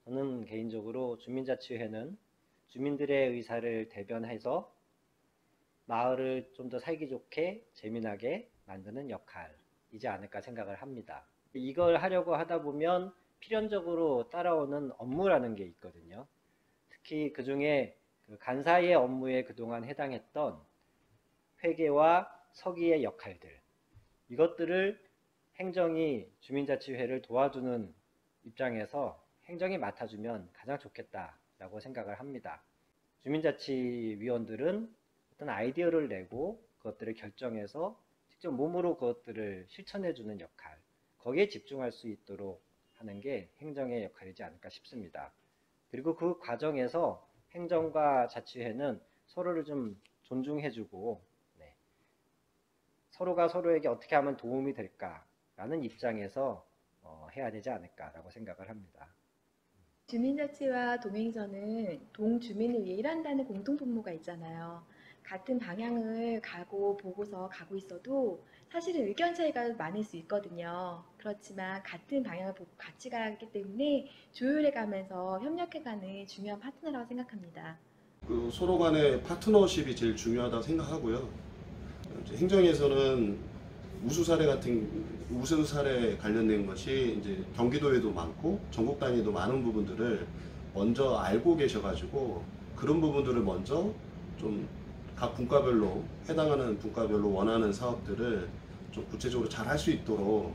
저는 개인적으로 주민자치회는 주민들의 의사를 대변해서 마을을 좀 더 살기 좋게 재미나게 만드는 역할이지 않을까 생각을 합니다. 이걸 하려고 하다 보면 필연적으로 따라오는 업무라는 게 있거든요. 특히 그 중에 간사의 업무에 그동안 해당했던 회계와 서기의 역할들, 이것들을 행정이 주민자치회를 도와주는 입장에서 행정이 맡아주면 가장 좋겠다라고 생각을 합니다. 주민자치위원들은 어떤 아이디어를 내고 그것들을 결정해서 직접 몸으로 그것들을 실천해주는 역할, 거기에 집중할 수 있도록 하는 게 행정의 역할이지 않을까 싶습니다. 그리고 그 과정에서 행정과 자치회는 서로를 좀 존중해주고 서로가 서로에게 어떻게 하면 도움이 될까라는 입장에서 해야 되지 않을까라고 생각을 합니다. 주민자치와 동행전은 동주민을 위해 일한다는 공통분모가 있잖아요. 같은 방향을 보고서 가고 있어도 사실은 의견 차이가 많을 수 있거든요. 그렇지만 같은 방향을 보고 같이 가기 때문에 조율해가면서 협력해가는 중요한 파트너라고 생각합니다. 서로 간의 파트너십이 제일 중요하다고 생각하고요. 행정에서는 우수 사례 관련된 것이 이제 경기도에도 많고 전국 단위도 많은 부분들을 먼저 알고 계셔가지고 그런 부분들을 먼저 좀 각 분과별로 해당하는 분과별로 원하는 사업들을 좀 구체적으로 잘 할 수 있도록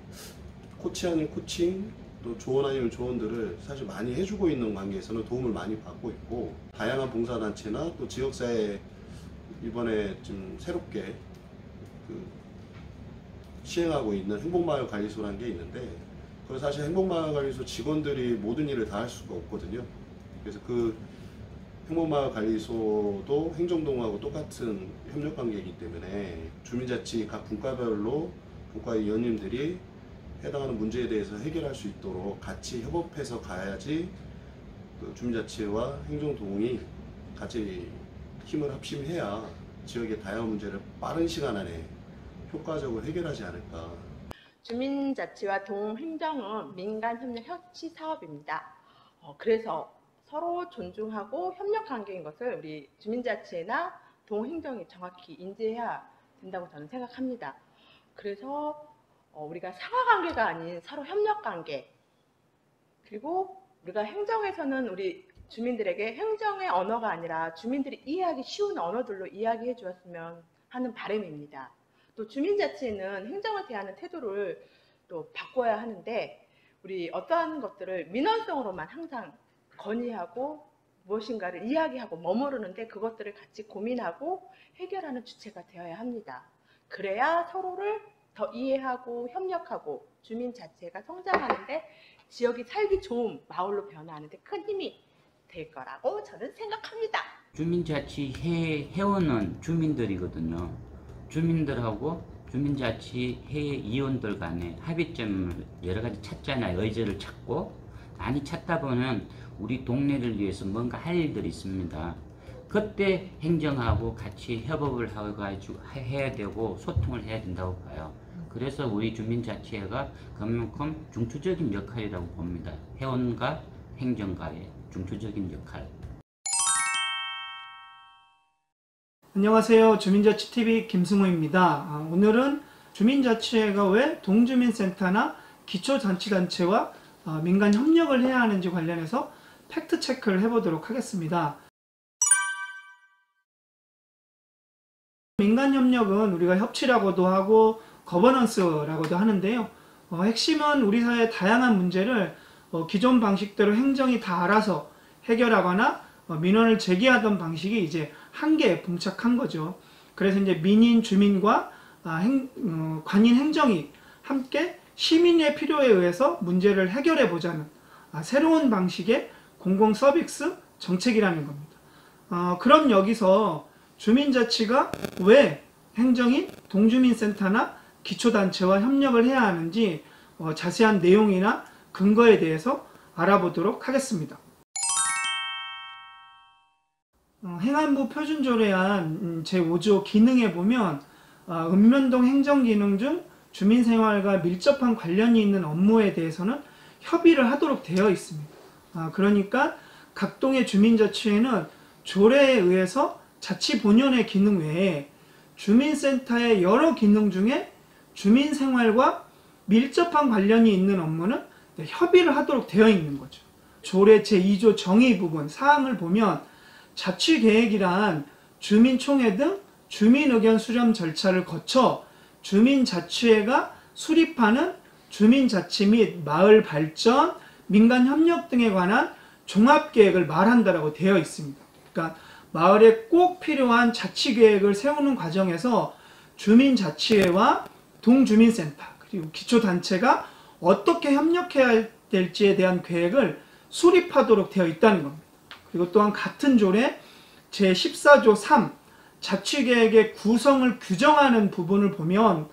코치 아닌 코칭 또 조언 아니면 조언들을 사실 많이 해주고 있는 관계에서는 도움을 많이 받고 있고, 다양한 봉사단체나 또 지역사회 이번에 좀 새롭게 시행하고 있는 행복마을관리소라는 게 있는데, 그래서 사실 행복마을관리소 직원들이 모든 일을 다 할 수가 없거든요. 그래서 그 행복마을관리소도 행정동하고 똑같은 협력관계이기 때문에 주민자치 각 분과별로 분과의 위원님들이 해당하는 문제에 대해서 해결할 수 있도록 같이 협업해서 가야지 그 주민자치와 행정동이 같이 힘을 합심해야 지역의 다양한 문제를 빠른 시간 안에 효과적으로 해결하지 않을까. 주민자치와 동행정은 민간협력 협치 사업입니다. 그래서 서로 존중하고 협력 관계인 것을 우리 주민자치나 동행정이 정확히 인지해야 된다고 저는 생각합니다. 그래서 우리가 상하관계가 아닌 서로 협력관계, 그리고 우리가 행정에서는 우리 주민들에게 행정의 언어가 아니라 주민들이 이해하기 쉬운 언어들로 이야기해 주었으면 하는 바람입니다. 또 주민자치는 행정을 대하는 태도를 또 바꿔야 하는데, 우리 어떠한 것들을 민원성으로만 항상 건의하고 무엇인가를 이야기하고 머무르는데 그것들을 같이 고민하고 해결하는 주체가 되어야 합니다. 그래야 서로를 더 이해하고 협력하고 주민 자체가 성장하는데 지역이 살기 좋은 마을로 변화하는데 큰 힘이 될 거라고 저는 생각합니다. 주민자치 회원은 주민들이거든요. 주민들하고 주민자치 회의원들 간에 합의점을 여러 가지 찾잖아요. 의제를 찾고 많이 찾다 보면 우리 동네를 위해서 뭔가 할 일들이 있습니다. 그때 행정하고 같이 협업을 해야 되고 소통을 해야 된다고 봐요. 그래서 우리 주민자치회가 그만큼 중추적인 역할이라고 봅니다. 회원과 행정가의 중추적인 역할. 안녕하세요. 주민자치TV 김승호입니다. 오늘은 주민자치회가 왜 동주민센터나 기초자치단체와 민간 협력을 해야 하는지 관련해서 팩트 체크를 해보도록 하겠습니다. 민간 협력은 우리가 협치라고도 하고 거버넌스라고도 하는데요. 핵심은 우리 사회의 다양한 문제를 기존 방식대로 행정이 다 알아서 해결하거나 민원을 제기하던 방식이 이제 한계에 봉착한 거죠. 그래서 이제 민인, 주민과 관인 행정이 함께 시민의 필요에 의해서 문제를 해결해 보자는 새로운 방식의 공공 서비스 정책이라는 겁니다. 그럼 여기서 주민자치가 왜 행정인, 동주민센터나 기초단체와 협력을 해야 하는지 자세한 내용이나 근거에 대해서 알아보도록 하겠습니다. 행안부 표준조례안 제5조 기능에 보면 읍면동 행정기능 중 주민생활과 밀접한 관련이 있는 업무에 대해서는 협의를 하도록 되어 있습니다. 그러니까 각 동의 주민자치회는 조례에 의해서 자치 본연의 기능 외에 주민센터의 여러 기능 중에 주민생활과 밀접한 관련이 있는 업무는 협의를 하도록 되어 있는 거죠. 조례 제2조 정의 부분 사항을 보면 자치계획이란 주민총회 등 주민의견 수렴 절차를 거쳐 주민자치회가 수립하는 주민자치 및 마을 발전, 민간협력 등에 관한 종합계획을 말한다라고 되어 있습니다. 그러니까 마을에 꼭 필요한 자치계획을 세우는 과정에서 주민자치회와 동주민센터 그리고 기초단체가 어떻게 협력해야 될지에 대한 계획을 수립하도록 되어 있다는 겁니다. 그리고 또한 같은 조례 제14조 3 자치계획의 구성을 규정하는 부분을 보면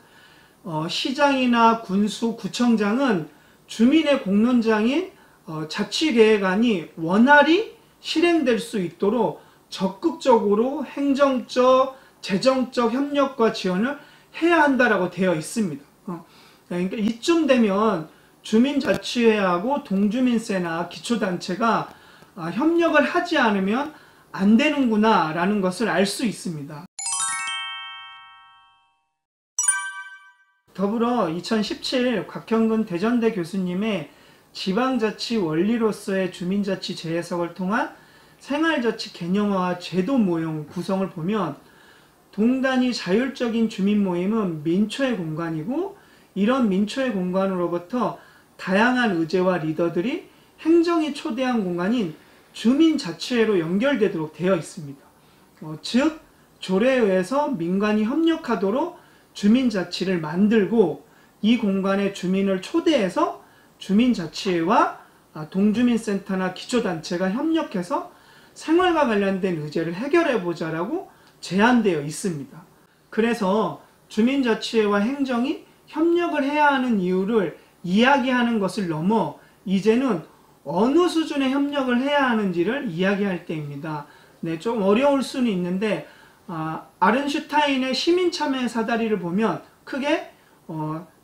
시장이나 군수, 구청장은 주민의 공론장인 자치계획안이 원활히 실행될 수 있도록 적극적으로 행정적, 재정적 협력과 지원을 해야 한다라고 되어 있습니다. 그러니까 이쯤 되면 주민자치회하고 동주민세나 기초단체가 협력을 하지 않으면 안 되는구나 라는 것을 알 수 있습니다. 더불어 2017 곽형근 대전대 교수님의 지방자치 원리로서의 주민자치 재해석을 통한 생활자치 개념화와 제도 모형 구성을 보면 동단위 자율적인 주민 모임은 민초의 공간이고 이런 민초의 공간으로부터 다양한 의제와 리더들이 행정이 초대한 공간인 주민자치회로 연결되도록 되어 있습니다. 즉 조례에 의해서 민간이 협력하도록 주민자치를 만들고 이 공간에 주민을 초대해서 주민자치회와 동주민센터나 기초단체가 협력해서 생활과 관련된 의제를 해결해보자라고 제안되어 있습니다. 그래서 주민자치회와 행정이 협력을 해야 하는 이유를 이야기하는 것을 넘어 이제는 어느 수준의 협력을 해야 하는지를 이야기할 때입니다. 네, 좀 어려울 수는 있는데 아른슈타인의 시민참여 사다리를 보면 크게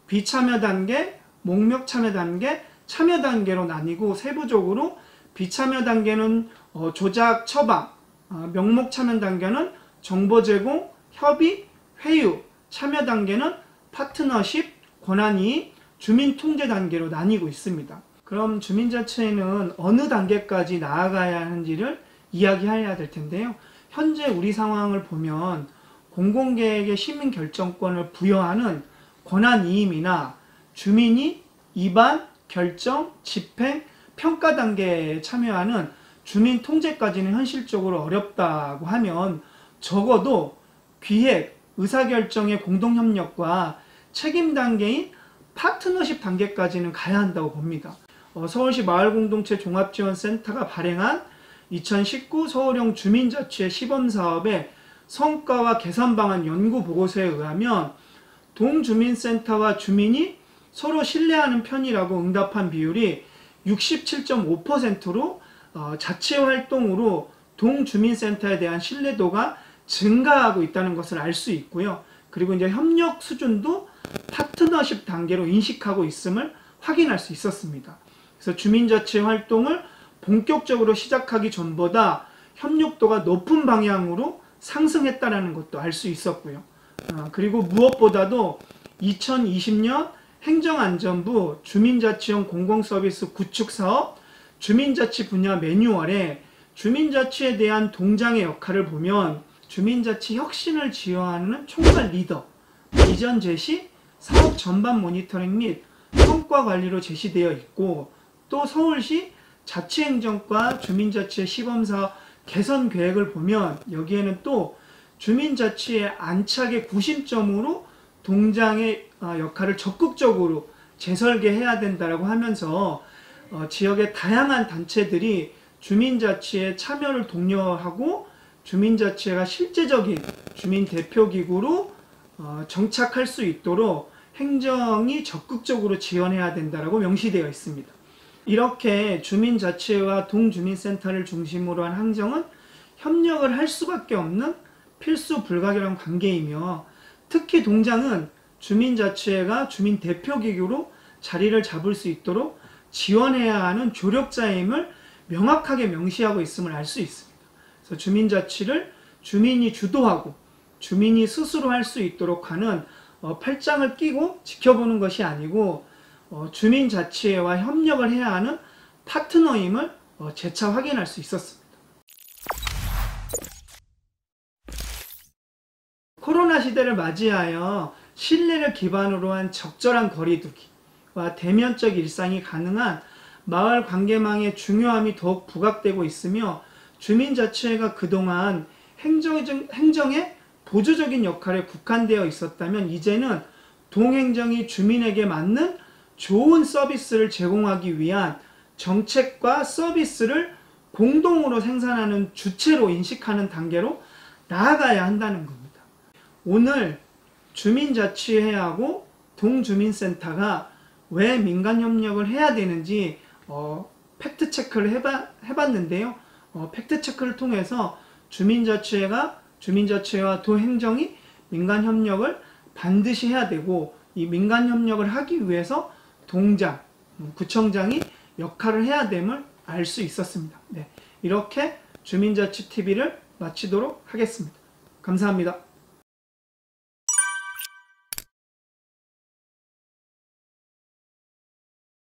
비참여 단계, 목록 참여 단계, 참여 단계로 나뉘고 세부적으로 비참여 단계는 조작 처방, 명목 참여 단계는 정보 제공, 협의, 회유, 참여 단계는 파트너십, 권한이익, 주민 통제 단계로 나뉘고 있습니다. 그럼 주민자치회는 어느 단계까지 나아가야 하는지를 이야기해야 될 텐데요. 현재 우리 상황을 보면 공공계획의 시민 결정권을 부여하는 권한이임이나 주민이 입안, 결정, 집행, 평가 단계에 참여하는 주민 통제까지는 현실적으로 어렵다고 하면 적어도 기획, 의사결정의 공동협력과 책임 단계인 파트너십 단계까지는 가야 한다고 봅니다. 서울시 마을공동체 종합지원센터가 발행한 2019 서울형 주민자치회 시범사업의 성과와 개선 방안 연구보고서에 의하면 동주민센터와 주민이 서로 신뢰하는 편이라고 응답한 비율이 67.5%로 자치활동으로 동주민센터에 대한 신뢰도가 증가하고 있다는 것을 알 수 있고요. 그리고 이제 협력 수준도 파트너십 단계로 인식하고 있음을 확인할 수 있었습니다. 그래서 주민자치 활동을 본격적으로 시작하기 전보다 협력도가 높은 방향으로 상승했다는 것도 알 수 있었고요. 그리고 무엇보다도 2020년 행정안전부 주민자치형 공공서비스 구축사업 주민자치 분야 매뉴얼에 주민자치에 대한 동장의 역할을 보면 주민자치 혁신을 지원하는 총괄 리더, 비전 제시, 사업 전반 모니터링 및 성과 관리로 제시되어 있고 또 서울시 자치행정과 주민자치의 시범사업 개선 계획을 보면 여기에는 또 주민자치의 안착의 구심점으로 동장의 역할을 적극적으로 재설계해야 된다고 하면서 지역의 다양한 단체들이 주민자치의 참여를 독려하고 주민자치회가 실제적인 주민대표기구로 정착할 수 있도록 행정이 적극적으로 지원해야 된다고 명시되어 있습니다. 이렇게 주민자치회와 동주민센터를 중심으로 한 행정은 협력을 할 수밖에 없는 필수 불가결한 관계이며 특히 동장은 주민자치회가 주민대표기구로 자리를 잡을 수 있도록 지원해야 하는 조력자임을 명확하게 명시하고 있음을 알 수 있습니다. 그래서 주민자치를 주민이 주도하고 주민이 스스로 할 수 있도록 하는 팔짱을 끼고 지켜보는 것이 아니고 주민자치회와 협력을 해야 하는 파트너임을 재차 확인할 수 있었습니다. 코로나 시대를 맞이하여 신뢰를 기반으로 한 적절한 거리두기와 대면적 일상이 가능한 마을 관계망의 중요함이 더욱 부각되고 있으며 주민자치회가 그동안 행정의 보조적인 역할에 국한되어 있었다면 이제는 동행정이 주민에게 맞는 좋은 서비스를 제공하기 위한 정책과 서비스를 공동으로 생산하는 주체로 인식하는 단계로 나아가야 한다는 겁니다. 오늘 주민자치회하고 동주민센터가 왜 민간협력을 해야 되는지 팩트체크를 해봤는데요. 팩트체크를 통해서 주민자치회와 도행정이 민간협력을 반드시 해야 되고 이 민간협력을 하기 위해서 동장, 구청장이 역할을 해야 됨을 알 수 있었습니다. 네, 이렇게 주민자치TV를 마치도록 하겠습니다. 감사합니다.